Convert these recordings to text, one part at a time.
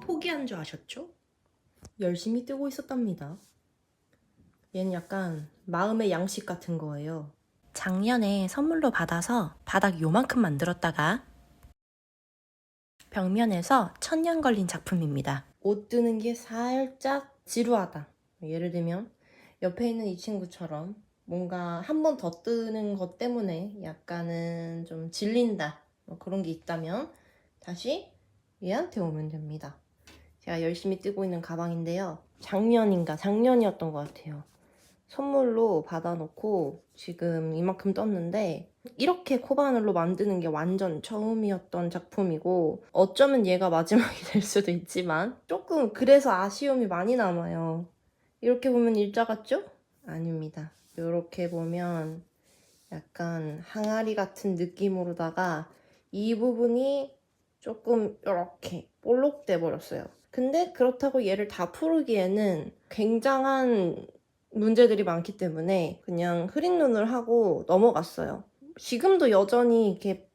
포기한 줄 아셨죠? 열심히 뜨고 있었답니다. 얘는 약간 마음의 양식 같은 거예요. 작년에 선물로 받아서 바닥 요만큼 만들었다가 벽면에서 천년 걸린 작품입니다. 옷 뜨는 게 살짝 지루하다. 예를 들면 옆에 있는 이 친구처럼 뭔가 한 번 더 뜨는 것 때문에 약간은 좀 질린다. 뭐 그런 게 있다면 다시 얘한테 오면 됩니다. 제가 열심히 뜨고 있는 가방인데요. 작년이었던 것 같아요. 선물로 받아놓고 지금 이만큼 떴는데 이렇게 코바늘로 만드는 게 완전 처음이었던 작품이고 어쩌면 얘가 마지막이 될 수도 있지만 조금 그래서 아쉬움이 많이 남아요. 이렇게 보면 일자 같죠? 아닙니다. 이렇게 보면 약간 항아리 같은 느낌으로다가 이 부분이 조금 이렇게 볼록돼 버렸어요. 근데 그렇다고 얘를 다 풀기에는 굉장한 문제들이 많기 때문에 그냥 흐린 눈을 하고 넘어갔어요. 지금도 여전히 이렇게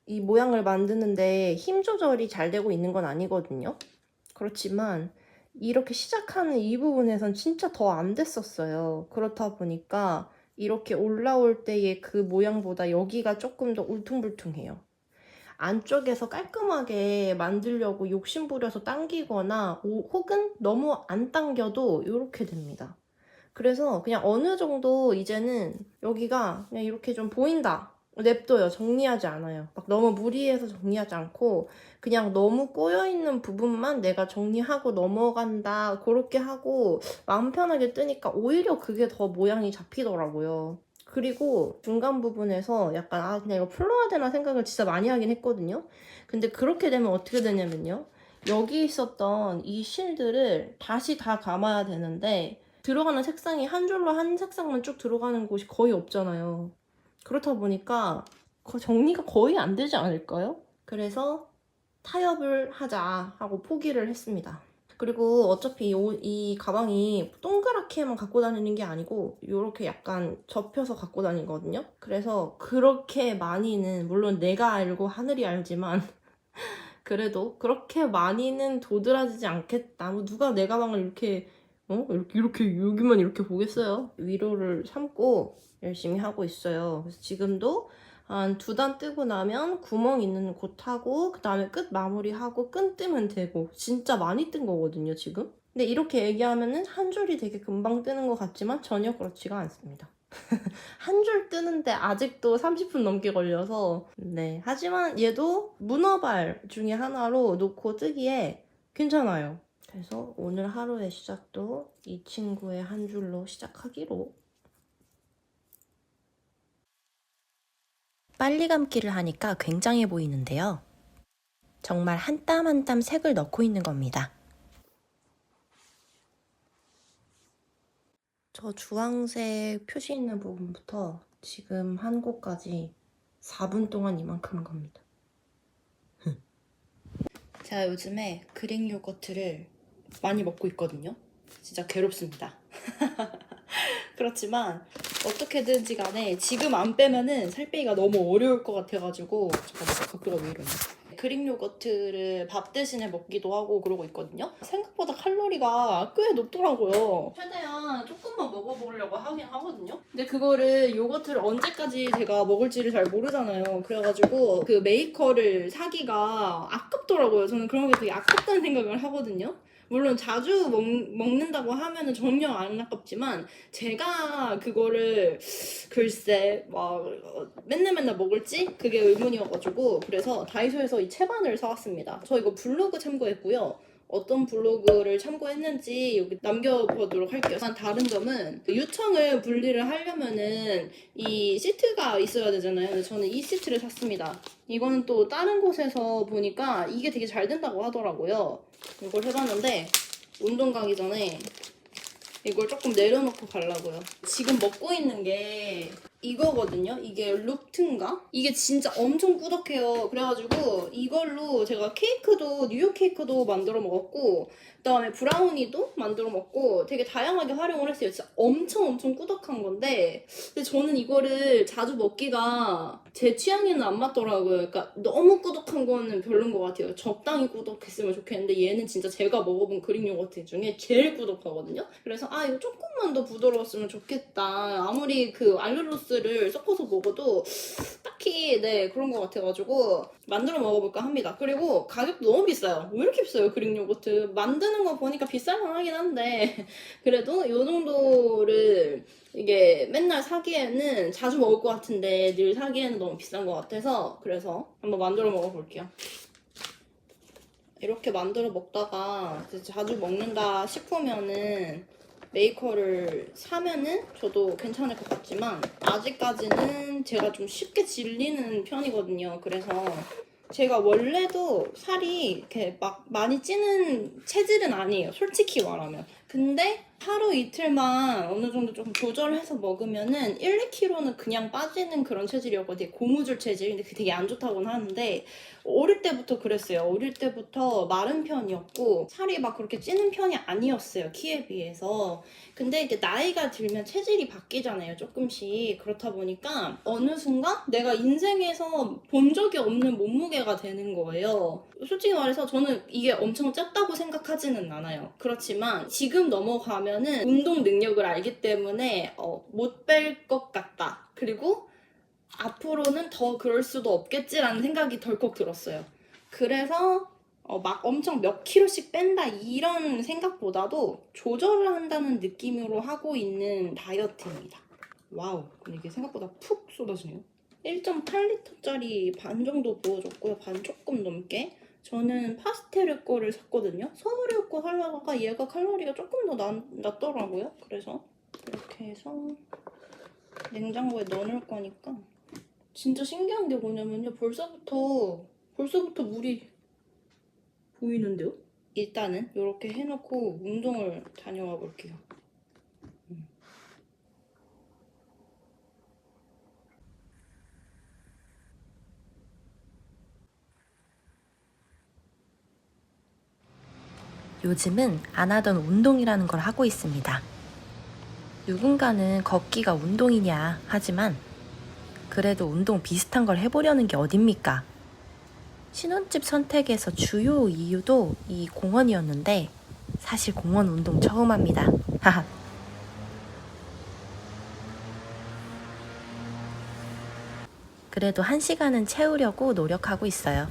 이 모양을 만드는데 힘 조절이 잘 되고 있는 건 아니거든요. 그렇지만 이렇게 시작하는 이 부분에선 진짜 더 안 됐었어요. 그렇다 보니까 이렇게 올라올 때의 그 모양보다 여기가 조금 더 울퉁불퉁해요. 안쪽에서 깔끔하게 만들려고 욕심부려서 당기거나 혹은 너무 안 당겨도 이렇게 됩니다. 그래서 그냥 어느 정도 이제는 여기가 그냥 이렇게 좀 보인다. 냅둬요. 정리하지 않아요. 막 너무 무리해서 정리하지 않고 그냥 너무 꼬여있는 부분만 내가 정리하고 넘어간다. 그렇게 하고 마음 편하게 뜨니까 오히려 그게 더 모양이 잡히더라고요. 그리고 중간 부분에서 약간 그냥 이거 풀러야 되나 생각을 진짜 많이 하긴 했거든요. 근데 그렇게 되면 어떻게 되냐면요. 여기 있었던 이 실들을 다시 다 감아야 되는데 들어가는 색상이 한 줄로 한 색상만 쭉 들어가는 곳이 거의 없잖아요. 그렇다 보니까 정리가 거의 안 되지 않을까요? 그래서 타협을 하자 하고 포기를 했습니다. 그리고 어차피 이 가방이 동그랗게만 갖고 다니는 게 아니고 이렇게 약간 접혀서 갖고 다니거든요. 그래서 그렇게 많이는 물론 내가 알고 하늘이 알지만 그래도 그렇게 많이는 도드라지지 않겠다. 뭐 누가 내 가방을 이렇게 이렇게 여기만 이렇게 보겠어요. 위로를 삼고 열심히 하고 있어요. 그래서 지금도 한 2단 뜨고 나면 구멍 있는 곳 하고 그 다음에 끝 마무리하고 끈 뜨면 되고 진짜 많이 뜬 거거든요 지금. 근데 이렇게 얘기하면은 한 줄이 되게 금방 뜨는 것 같지만 전혀 그렇지가 않습니다. 한 줄 뜨는데 아직도 30분 넘게 걸려서 네. 하지만 얘도 문어발 중에 하나로 놓고 뜨기에 괜찮아요. 그래서 오늘 하루의 시작도 이 친구의 한 줄로 시작하기로. 빨리 감기를 하니까 굉장해 보이는데요. 정말 한 땀 한 땀 색을 넣고 있는 겁니다. 저 주황색 표시 있는 부분부터 지금 한 곳까지 4분 동안 이만큼 한 겁니다. 제가 요즘에 그릭 요거트를 많이 먹고 있거든요. 진짜 괴롭습니다. 그렇지만 어떻게든지 간에 지금 안 빼면은 살 빼기가 너무 어려울 것 같아가지고 잠깐만 각도가 왜 이러냐. 그릭 요거트를 밥 대신에 먹기도 하고 그러고 있거든요. 생각보다 칼로리가 꽤 높더라고요. 최대한 조금만 먹어보려고 하긴 하거든요. 근데 그거를 요거트를 언제까지 제가 먹을지를 잘 모르잖아요. 그래가지고 그 메이커를 사기가 아깝더라고요. 저는 그런 게 되게 아깝다는 생각을 하거든요. 물론 자주 먹는다고 하면은 전혀 안 아깝지만 제가 그거를 글쎄 막 맨날 먹을지 그게 의문이어가지고 그래서 다이소에서 이 채반을 사왔습니다. 저 이거 블로그 참고했고요. 어떤 블로그를 참고했는지 여기 남겨보도록 할게요. 다른 점은 유청을 분리를 하려면은 이 시트가 있어야 되잖아요. 근데 저는 이 시트를 샀습니다. 이거는 또 다른 곳에서 보니까 이게 되게 잘 된다고 하더라고요. 이걸 해봤는데 운동 가기 전에 이걸 조금 내려놓고 가려고요. 지금 먹고 있는 게 이거거든요. 이게 루트인가? 이게 진짜 엄청 꾸덕해요. 그래가지고 이걸로 제가 케이크도 뉴욕 케이크도 만들어 먹었고 그다음에 브라우니도 만들어 먹고 되게 다양하게 활용을 했어요. 진짜 엄청 꾸덕한 건데 근데 저는 이거를 자주 먹기가 제 취향에는 안 맞더라고요. 그러니까 너무 꾸덕한 거는 별론 것 같아요. 적당히 꾸덕했으면 좋겠는데 얘는 진짜 제가 먹어본 그릭 요거트 중에 제일 꾸덕하거든요. 그래서 이거 조금만 더 부드러웠으면 좋겠다. 아무리 그 알룰로스를 섞어서 먹어도 딱히 그런 것 같아가지고 만들어 먹어볼까 합니다. 그리고 가격도 너무 비싸요. 왜 이렇게 비싸요? 그릭 요거트 만드는 거 보니까 비쌀만 하긴 한데 그래도 이 정도를 이게 맨날 사기에는 자주 먹을 것 같은데 늘 사기에는 너무 비싼 것 같아서 그래서 한번 만들어 먹어볼게요. 이렇게 만들어 먹다가 자주 먹는다 싶으면은 메이커를 사면은 저도 괜찮을 것 같지만 아직까지는 제가 좀 쉽게 질리는 편이거든요. 그래서 제가 원래도 살이 이렇게 막 많이 찌는 체질은 아니에요. 솔직히 말하면. 근데 하루 이틀만 어느 정도 좀 조절해서 먹으면은 1, 2kg는 그냥 빠지는 그런 체질이었거든요. 고무줄 체질. 근데 그게 되게 안 좋다고는 하는데 어릴 때부터 그랬어요. 어릴 때부터 마른 편이었고 살이 막 그렇게 찌는 편이 아니었어요. 키에 비해서. 근데 이제 나이가 들면 체질이 바뀌잖아요. 조금씩. 그렇다 보니까 어느 순간 내가 인생에서 본 적이 없는 몸무게가 되는 거예요. 솔직히 말해서 저는 이게 엄청 쪘다고 생각하지는 않아요. 그렇지만 지금 넘어가면은 운동 능력을 알기 때문에 못 뺄 것 같다. 그리고 앞으로는 더 그럴 수도 없겠지라는 생각이 덜컥 들었어요. 그래서 막 엄청 몇 킬로씩 뺀다 이런 생각보다도 조절을 한다는 느낌으로 하고 있는 다이어트입니다. 와우, 근데 이게 생각보다 푹 쏟아지네요. 1.8리터짜리 반 정도 부어줬고요. 반 조금 넘게. 저는 파스텔 거를 샀거든요. 서울의 거 하려다가 얘가 칼로리가 조금 더 낮더라고요. 그래서 이렇게 해서 냉장고에 넣어놓을 거니까 진짜 신기한 게 뭐냐면요. 벌써부터 물이 보이는데요? 일단은 이렇게 해놓고 운동을 다녀와 볼게요. 요즘은 안 하던 운동이라는 걸 하고 있습니다. 누군가는 걷기가 운동이냐 하지만 그래도 운동 비슷한 걸 해보려는 게 어딥니까? 신혼집 선택에서 주요 이유도 이 공원이었는데 사실 공원 운동 처음 합니다. 그래도 1시간은 채우려고 노력하고 있어요.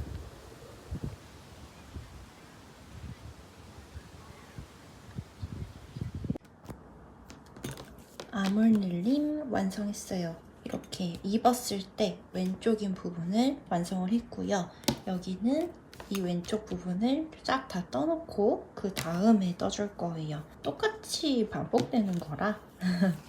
아몰늘림 완성했어요. 이렇게 입었을 때 왼쪽인 부분을 완성을 했고요. 여기는 이 왼쪽 부분을 쫙 다 떠놓고 그 다음에 떠줄 거예요. 똑같이 반복되는 거라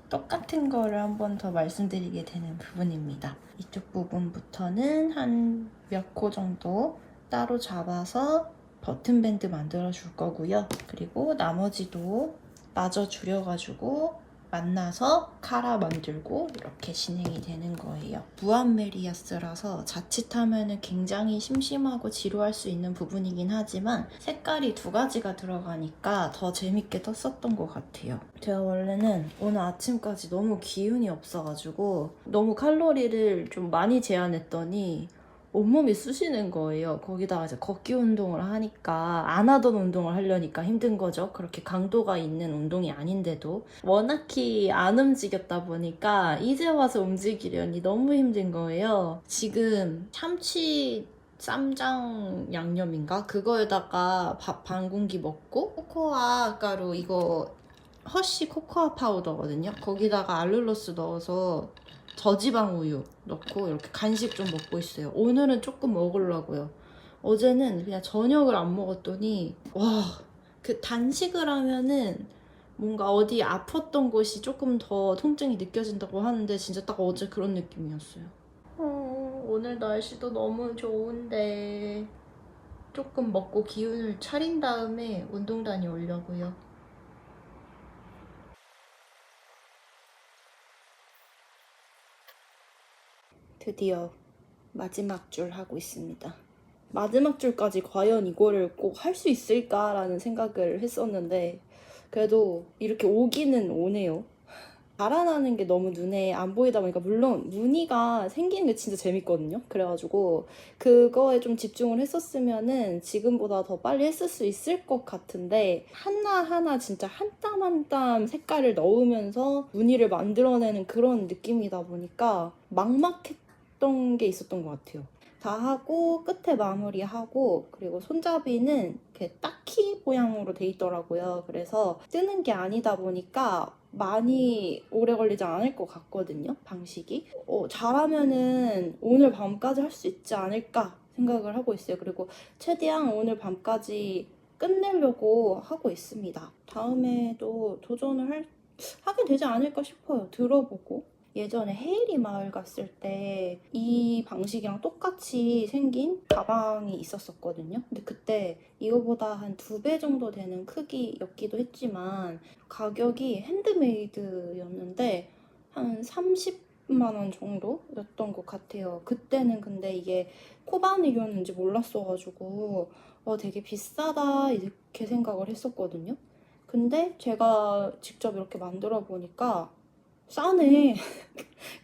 똑같은 거를 한 번 더 말씀드리게 되는 부분입니다. 이쪽 부분부터는 한 몇 코 정도 따로 잡아서 버튼밴드 만들어 줄 거고요. 그리고 나머지도 마저 줄여가지고 만나서 카라 만들고 이렇게 진행이 되는 거예요. 무한메리아스라서 자칫하면 굉장히 심심하고 지루할 수 있는 부분이긴 하지만 색깔이 2가지가 들어가니까 더 재밌게 떴었던 것 같아요. 제가 원래는 오늘 아침까지 너무 기운이 없어가지고 너무 칼로리를 좀 많이 제한했더니 온몸이 쑤시는 거예요. 거기다가 이제 걷기 운동을 하니까 안 하던 운동을 하려니까 힘든 거죠. 그렇게 강도가 있는 운동이 아닌데도 워낙히 안 움직였다 보니까 이제 와서 움직이려니 너무 힘든 거예요. 지금 참치 쌈장 양념인가? 그거에다가 밥 반 공기 먹고 코코아 가루 이거 허쉬 코코아 파우더거든요. 거기다가 알룰로스 넣어서 저지방 우유 넣고 이렇게 간식 좀 먹고 있어요. 오늘은 조금 먹으려고요. 어제는 그냥 저녁을 안 먹었더니 그 단식을 하면은 뭔가 어디 아팠던 곳이 조금 더 통증이 느껴진다고 하는데 진짜 딱 어제 그런 느낌이었어요. 오늘 날씨도 너무 좋은데 조금 먹고 기운을 차린 다음에 운동 다녀오려고요. 드디어 마지막 줄 하고 있습니다. 마지막 줄까지 과연 이거를 꼭 할 수 있을까라는 생각을 했었는데 그래도 이렇게 오기는 오네요. 자라나는 게 너무 눈에 안 보이다 보니까 물론 무늬가 생기는 게 진짜 재밌거든요. 그래가지고 그거에 좀 집중을 했었으면은 지금보다 더 빨리 했을 수 있을 것 같은데 하나하나 진짜 한 땀 한 땀 색깔을 넣으면서 무늬를 만들어내는 그런 느낌이다 보니까 막막했던 게 있었던 것 같아요. 다 하고 끝에 마무리하고 그리고 손잡이는 이렇게 딱히 모양으로 돼 있더라고요. 그래서 뜨는 게 아니다 보니까 많이 오래 걸리지 않을 것 같거든요. 방식이. 잘하면은 오늘 밤까지 할 수 있지 않을까 생각을 하고 있어요. 그리고 최대한 오늘 밤까지 끝내려고 하고 있습니다. 다음에도 하게 되지 않을까 싶어요. 들어보고. 예전에 헤이리 마을 갔을 때 이 방식이랑 똑같이 생긴 가방이 있었었거든요. 근데 그때 이거보다 한 2배 정도 되는 크기였기도 했지만 가격이 핸드메이드였는데 한 30만 원 정도였던 것 같아요. 그때는 근데 이게 코바늘이었는지 몰랐어가지고 되게 비싸다 이렇게 생각을 했었거든요. 근데 제가 직접 이렇게 만들어 보니까 싸네.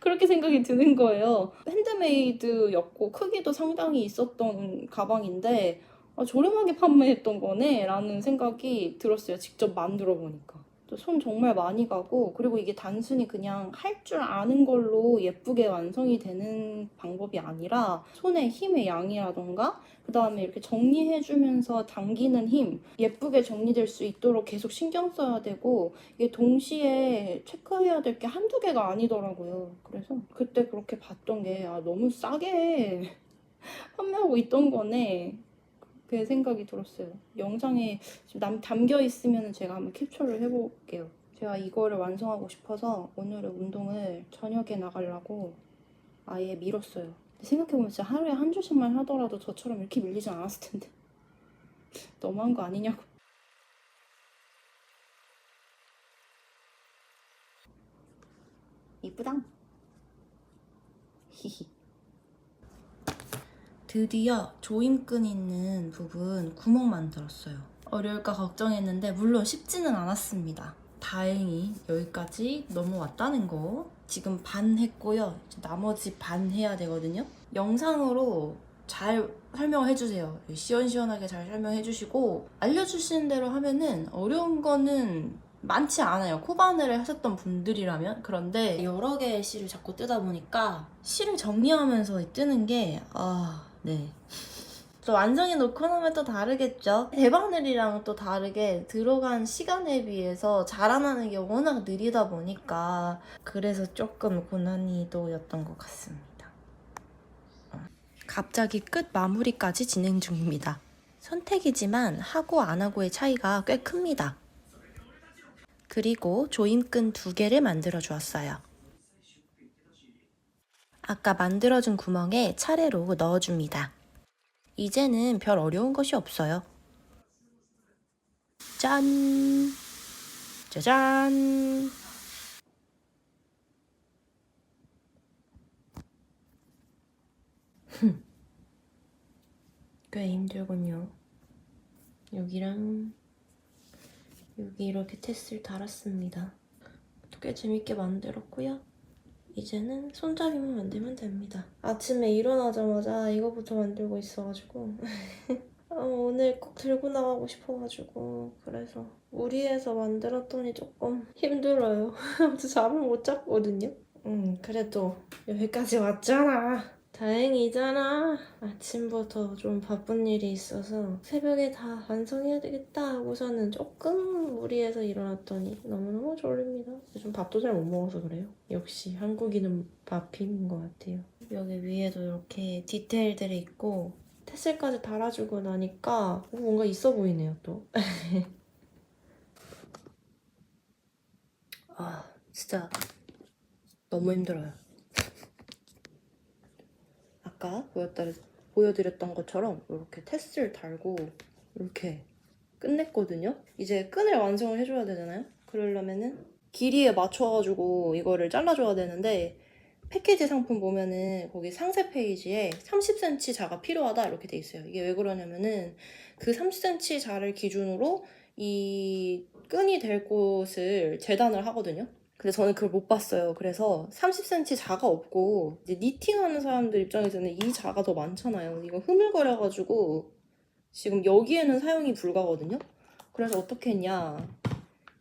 그렇게 생각이 드는 거예요. 핸드메이드였고 크기도 상당히 있었던 가방인데 저렴하게 판매했던 거네 라는 생각이 들었어요. 직접 만들어 보니까. 또 손 정말 많이 가고 그리고 이게 단순히 그냥 할 줄 아는 걸로 예쁘게 완성이 되는 방법이 아니라 손의 힘의 양이라던가 그 다음에 이렇게 정리해주면서 당기는 힘 예쁘게 정리될 수 있도록 계속 신경 써야 되고 이게 동시에 체크해야 될 게 한두 개가 아니더라고요. 그래서 그때 그렇게 봤던 게 너무 싸게 판매하고 있던 거네. 그 생각이 들었어요. 영상에 지금 담겨 있으면 제가 한번 캡처를 해볼게요. 제가 이거를 완성하고 싶어서 오늘의 운동을 저녁에 나가려고 아예 미뤘어요. 생각해보면 진짜 하루에 한 줄씩만 하더라도 저처럼 이렇게 밀리지 않았을 텐데. 너무한 거 아니냐고. 이쁘다. 히히. 드디어 조임끈 있는 부분 구멍 만들었어요. 어려울까 걱정했는데 물론 쉽지는 않았습니다. 다행히 여기까지 넘어왔다는 거. 지금 반 했고요. 이제 나머지 반 해야 되거든요. 영상으로 잘 설명을 해주세요. 시원시원하게 잘 설명해 주시고 알려주시는 대로 하면은 어려운 거는 많지 않아요. 코바늘을 하셨던 분들이라면. 그런데 여러 개의 실을 자꾸 뜨다 보니까 실을 정리하면서 뜨는 게 네. 또 완성해 놓고 나면 또 다르겠죠. 대바늘이랑 또 다르게 들어간 시간에 비해서 자라나는 게 워낙 느리다 보니까 그래서 조금 고난이도였던 것 같습니다. 갑자기 끝 마무리까지 진행 중입니다. 선택이지만 하고 안 하고의 차이가 꽤 큽니다. 그리고 조임끈 2개를 만들어 주었어요. 아까 만들어준 구멍에 차례로 넣어줍니다. 이제는 별 어려운 것이 없어요. 짠! 짜잔! 꽤 힘들군요. 여기랑 여기 이렇게 테스를 달았습니다. 꽤 재밌게 만들었고요. 이제는 손잡이만 만들면 됩니다. 아침에 일어나자마자 이거부터 만들고 있어가지고 오늘 꼭 들고 나가고 싶어가지고 그래서 무리해서 만들었더니 조금 힘들어요. 아무튼 잠을 못 잤거든요. 그래도 여기까지 왔잖아. 다행이잖아. 아침부터 좀 바쁜 일이 있어서 새벽에 다 완성해야 되겠다 하고서는 조금 무리해서 일어났더니 너무너무 졸립니다. 요즘 밥도 잘 못 먹어서 그래요. 역시 한국인은 밥힘인 것 같아요. 여기 위에도 이렇게 디테일들이 있고 테슬까지 달아주고 나니까 뭔가 있어 보이네요 또. 진짜 너무 힘들어요. 아까 보여드렸던 것처럼 이렇게 테스를 달고 이렇게 끝냈거든요. 이제 끈을 완성을 해줘야 되잖아요. 그러려면은 길이에 맞춰가지고 이거를 잘라줘야 되는데 패키지 상품 보면은 거기 상세 페이지에 30cm 자가 필요하다 이렇게 돼 있어요. 이게 왜 그러냐면은 그 30cm 자를 기준으로 이 끈이 될 곳을 재단을 하거든요. 근데 저는 그걸 못 봤어요. 그래서 30cm 자가 없고 이제 니팅하는 사람들 입장에서는 이 자가 더 많잖아요. 이거 흐물거려가지고 지금 여기에는 사용이 불가거든요. 그래서 어떻게 했냐,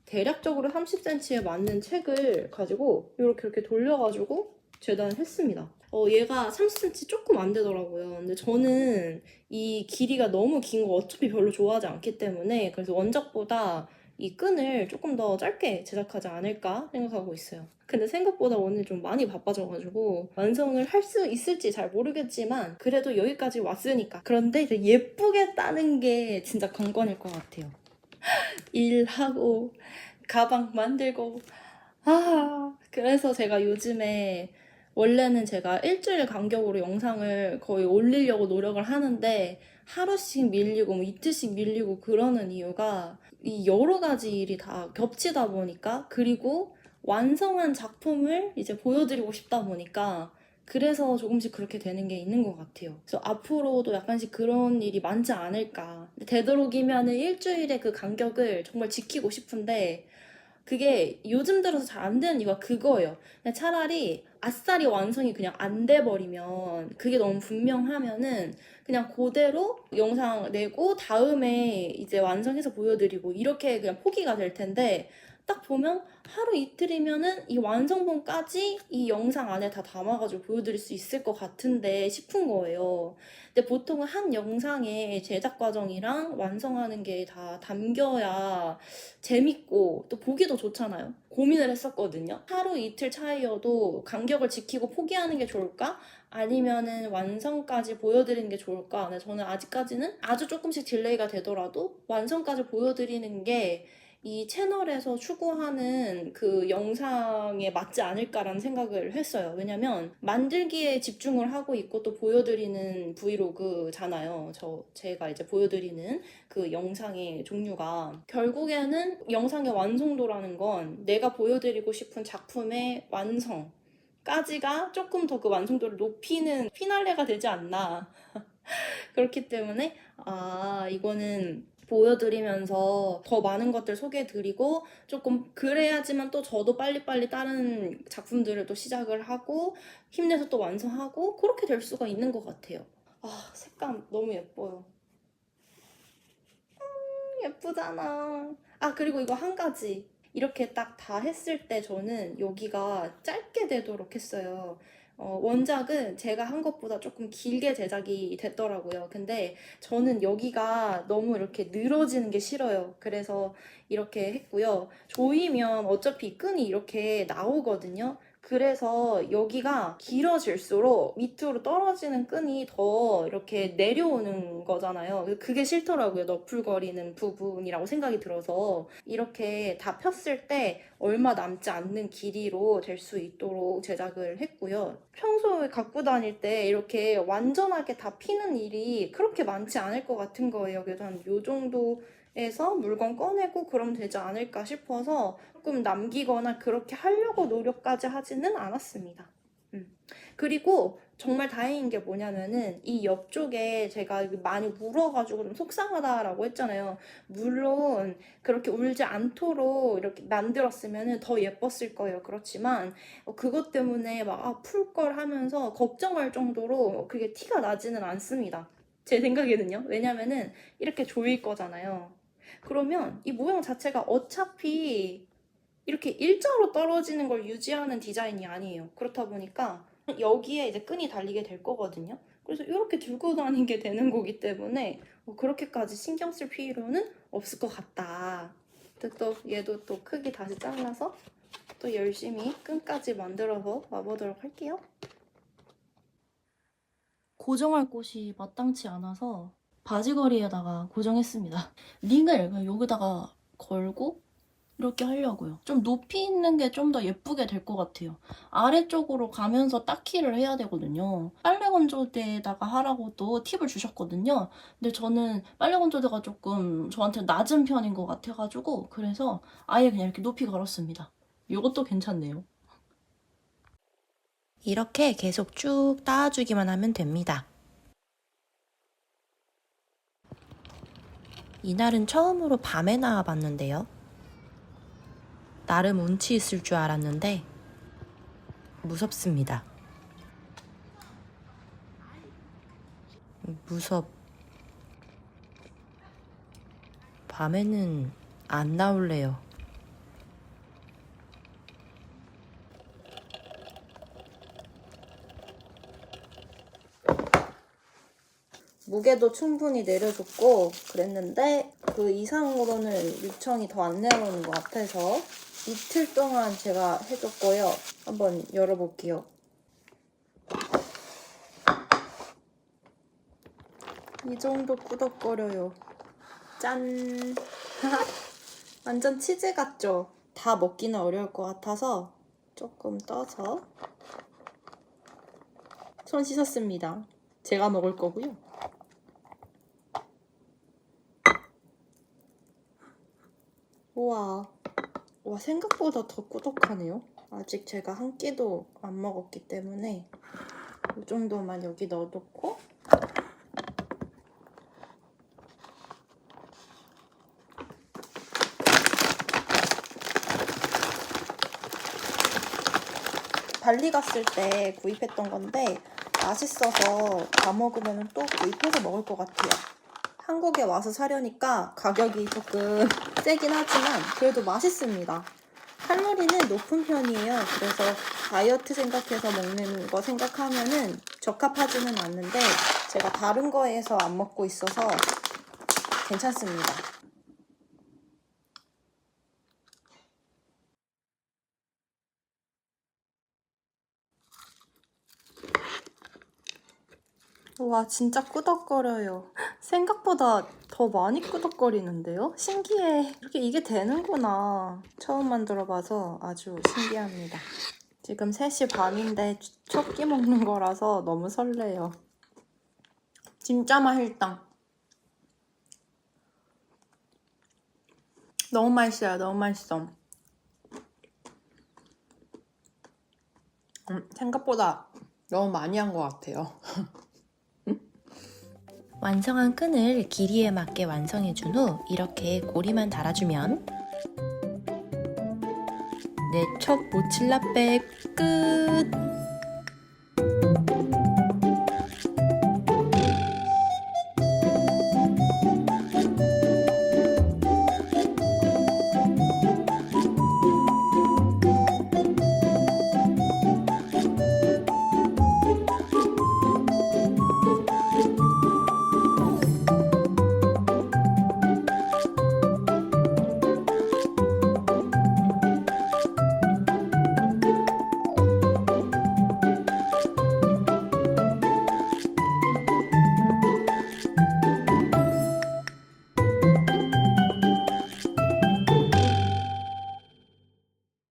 대략적으로 30cm에 맞는 책을 가지고 이렇게 돌려가지고 재단을 했습니다. 얘가 30cm 조금 안 되더라고요. 근데 저는 이 길이가 너무 긴 거 어차피 별로 좋아하지 않기 때문에 그래서 원작보다 이 끈을 조금 더 짧게 제작하지 않을까 생각하고 있어요. 근데 생각보다 오늘 좀 많이 바빠져가지고 완성을 할 수 있을지 잘 모르겠지만 그래도 여기까지 왔으니까. 그런데 이제 예쁘게 따는 게 진짜 관건일 것 같아요. 일하고 가방 만들고 그래서 제가 요즘에 원래는 제가 일주일 간격으로 영상을 거의 올리려고 노력을 하는데 하루씩 밀리고 뭐 이틀씩 밀리고 그러는 이유가 이 여러 가지 일이 다 겹치다 보니까, 그리고 완성한 작품을 이제 보여드리고 싶다 보니까 그래서 조금씩 그렇게 되는 게 있는 것 같아요. 그래서 앞으로도 약간씩 그런 일이 많지 않을까. 되도록이면은 일주일의 그 간격을 정말 지키고 싶은데 그게 요즘 들어서 잘 안 되는 이유가 그거예요. 그냥 차라리 아싸리 완성이 그냥 안 돼버리면, 그게 너무 분명하면은 그냥 그대로 영상 내고 다음에 이제 완성해서 보여드리고 이렇게 그냥 포기가 될 텐데, 딱 보면 하루 이틀이면은 이 완성본까지 이 영상 안에 다 담아가지고 보여드릴 수 있을 것 같은데 싶은 거예요. 근데 보통은 한 영상에 제작 과정이랑 완성하는 게 다 담겨야 재밌고 또 보기도 좋잖아요. 고민을 했었거든요. 하루 이틀 차이여도 간격을 지키고 포기하는 게 좋을까? 아니면은 완성까지 보여드리는 게 좋을까? 근데 저는 아직까지는 아주 조금씩 딜레이가 되더라도 완성까지 보여드리는 게 이 채널에서 추구하는 그 영상에 맞지 않을까라는 생각을 했어요. 왜냐면 만들기에 집중을 하고 있고 또 보여드리는 브이로그잖아요. 제가 이제 보여드리는 그 영상의 종류가 결국에는 영상의 완성도라는 건 내가 보여드리고 싶은 작품의 완성까지가 조금 더 그 완성도를 높이는 피날레가 되지 않나. 그렇기 때문에 이거는 보여드리면서 더 많은 것들 소개해드리고 조금 그래야지만 또 저도 빨리빨리 다른 작품들을 또 시작을 하고 힘내서 또 완성하고 그렇게 될 수가 있는 것 같아요. 색감 너무 예뻐요. 예쁘잖아. 그리고 이거 한 가지. 이렇게 딱 다 했을 때 저는 여기가 짧게 되도록 했어요. 원작은 제가 한 것보다 조금 길게 제작이 됐더라고요. 근데 저는 여기가 너무 이렇게 늘어지는 게 싫어요. 그래서 이렇게 했고요. 조이면 어차피 끈이 이렇게 나오거든요. 그래서 여기가 길어질수록 밑으로 떨어지는 끈이 더 이렇게 내려오는 거잖아요. 그게 싫더라고요. 너풀거리는 부분이라고 생각이 들어서 이렇게 다 폈을 때 얼마 남지 않는 길이로 될 수 있도록 제작을 했고요. 평소에 갖고 다닐 때 이렇게 완전하게 다 피는 일이 그렇게 많지 않을 것 같은 거예요. 그래서 한 요 정도에서 물건 꺼내고 그러면 되지 않을까 싶어서 조금 남기거나 그렇게 하려고 노력까지 하지는 않았습니다. 그리고 정말 다행인 게 뭐냐면은 이 옆쪽에 제가 많이 울어가지고 좀 속상하다라고 했잖아요. 물론 그렇게 울지 않도록 이렇게 만들었으면 더 예뻤을 거예요. 그렇지만 그것 때문에 막 풀 걸 하면서 걱정할 정도로 그게 티가 나지는 않습니다. 제 생각에는요. 왜냐면은 이렇게 조일 거잖아요. 그러면 이 모양 자체가 어차피 이렇게 일자로 떨어지는 걸 유지하는 디자인이 아니에요. 그렇다 보니까 여기에 이제 끈이 달리게 될 거거든요. 그래서 이렇게 들고 다니게 되는 거기 때문에 그렇게까지 신경 쓸 필요는 없을 것 같다. 또 얘도 또 크기 다시 잘라서 또 열심히 끈까지 만들어서 와보도록 할게요. 고정할 곳이 마땅치 않아서 바지걸이에다가 고정했습니다. 링을 여기다가 걸고 이렇게 하려고요. 좀 높이 있는 게 좀 더 예쁘게 될 것 같아요. 아래쪽으로 가면서 딱히를 해야 되거든요. 빨래 건조대에다가 하라고 또 팁을 주셨거든요. 근데 저는 빨래 건조대가 조금 저한테 낮은 편인 것 같아가지고 그래서 아예 그냥 이렇게 높이 걸었습니다. 이것도 괜찮네요. 이렇게 계속 쭉 따아주기만 하면 됩니다. 이날은 처음으로 밤에 나와봤는데요. 나름 운치 있을 줄 알았는데 무섭습니다. 밤에는 안 나올래요. 무게도 충분히 내려줬고 그랬는데 그 이상으로는 요청이 더 안 내려오는 것 같아서 이틀 동안 제가 해줬고요. 한번 열어볼게요. 이 정도 꾸덕거려요. 짠! 완전 치즈 같죠? 다 먹기는 어려울 것 같아서 조금 떠서 손 씻었습니다. 제가 먹을 거고요. 우와, 생각보다 더 꾸덕하네요. 아직 제가 한 끼도 안 먹었기 때문에 이 정도만 여기 넣어놓고 발리 갔을 때 구입했던 건데 맛있어서 다 먹으면 또 구입해서 먹을 것 같아요. 한국에 와서 사려니까 가격이 조금 세긴 하지만 그래도 맛있습니다. 칼로리는 높은 편이에요. 그래서 다이어트 생각해서 먹는 거 생각하면은 적합하지는 않는데 제가 다른 거에서 안 먹고 있어서 괜찮습니다. 와, 진짜 끄덕거려요. 생각보다 더 많이 끄덕거리는데요? 신기해. 이게 되는구나. 처음 만들어봐서 아주 신기합니다. 지금 3시 반인데 첫 끼 먹는 거라서 너무 설레요. 진짜 맛있다. 너무 맛있어요. 너무 맛있어. 생각보다 너무 많이 한 것 같아요. 완성한 끈을 길이에 맞게 완성해준 후 이렇게 고리만 달아주면 내 첫 모칠라백 끝!